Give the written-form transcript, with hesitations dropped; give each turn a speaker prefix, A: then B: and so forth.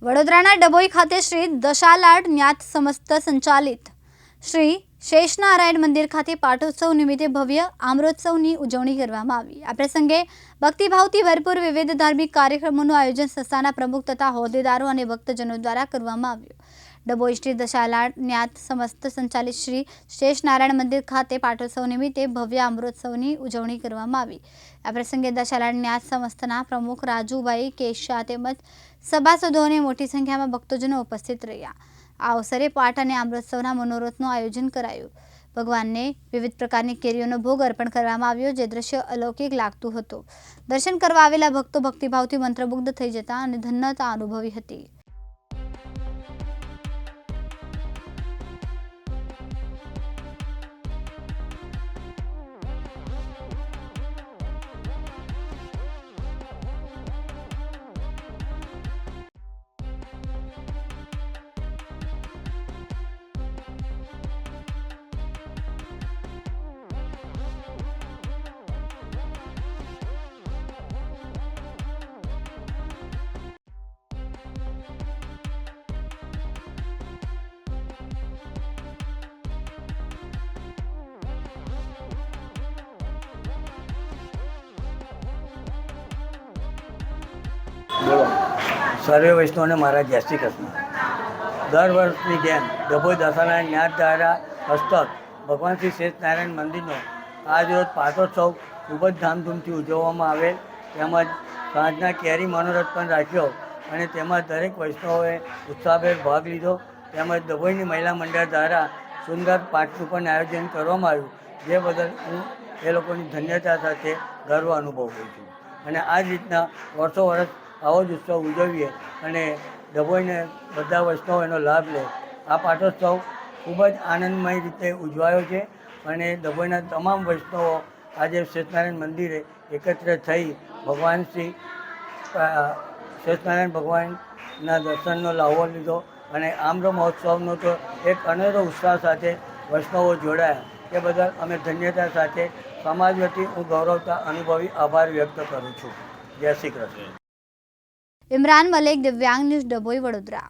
A: વડોદરાના ડભોઈ ખાતે શ્રી દશાલાડ ન્યાત સમસ્ત સંચાલિત શ્રી શેષનારાયણ મંદિર ખાતે પાટોત્સવ નિમિત્તે ભવ્ય આમ્રોત્સવની ઉજવણી કરવામાં આવી। આ પ્રસંગે ભક્તિભાવથી ભરપૂર વિવિધ ધાર્મિક કાર્યક્રમોનું આયોજન સંસ્થાના પ્રમુખ તથા હોદ્દેદારો અને ભક્તજનો દ્વારા કરવામાં આવ્યું। ડભોઈ શ્રી દશાલાડ ન્યાત સમસ્ત સંચાલિત શ્રી શેષનારાયણ મંદિર ખાતે પાટોત્સવ નિમિત્તે ભવ્ય આમ્રોત્સવની ઉજવણી કરવામાં આવી। આ પ્રસંગે દશાલાડ ન્યાત સમસ્તના પ્રમુખ રાજુભાઈ કેશા તેમજ સભાસદો અને મોટી સંખ્યામાં ભક્તજનો ઉપસ્થિત રહ્યા। આ અવસરે પાઠ અને આમ્રોત્સવના મનોરથનું આયોજન કરાયું। ભગવાનને વિવિધ પ્રકારની કેરીઓનો ભોગ અર્પણ કરવામાં આવ્યો, જે દ્રશ્ય અલૌકિક લાગતું હતું। દર્શન કરવા આવેલા ભક્તો ભક્તિભાવથી મંત્રમુગ્ધ થઈ જતા અને ધન્યતા અનુભવી હતી।
B: બોલો સર્વે વૈષ્ણવને મારા જય શ્રી કૃષ્ણ। દર વર્ષની જેમ ડભોઈ દશાલાડ ન્યાત દ્વારા હસ્તક ભગવાન શ્રી શેષનારાયણ મંદિરનો આજ રોજ પાટોત્સવ ખૂબ જ ધામધૂમથી ઉજવવામાં આવેલ। તેમજ સાંજના કેરી મનોરથ પણ રાખ્યો અને તેમાં દરેક વૈષ્ણવોએ ઉત્સાહભેર ભાગ લીધો। તેમજ ડભોઈની મહિલા મંડળ દ્વારા સુંદર પાઠનું પણ આયોજન કરવામાં આવ્યું, જે બદલ હું એ લોકોની ધન્યતા સાથે ગર્વ અનુભવું છું અને આ જ રીતના વર્ષો વર્ષ આવો જ ઉત્સવ ઉજવીએ અને ડભોઈને બધા વૈષ્ણવો એનો લાભ લે। આ પાટોત્સવ ખૂબ જ આનંદમય રીતે ઉજવાયો છે અને ડભોઈના તમામ વૈષ્ણવો આજે શેષનારાયણ મંદિરે એકત્ર થઈ ભગવાન શ્રી શેષનારાયણ ભગવાનના દર્શનનો લાહવો લીધો અને આમ્ર મહોત્સવનો તો એક અનેરો ઉત્સાહ સાથે વૈષ્ણવો જોડાયા। એ બદલ અમે ધન્યતા સાથે સમાજ વતી હું ગૌરવતા અનુભવી આભાર વ્યક્ત કરું છું। જય શ્રી કૃષ્ણ।
A: इमरान मलिक, दिव्यांग न्यूज़, डभोई, वडोदरा।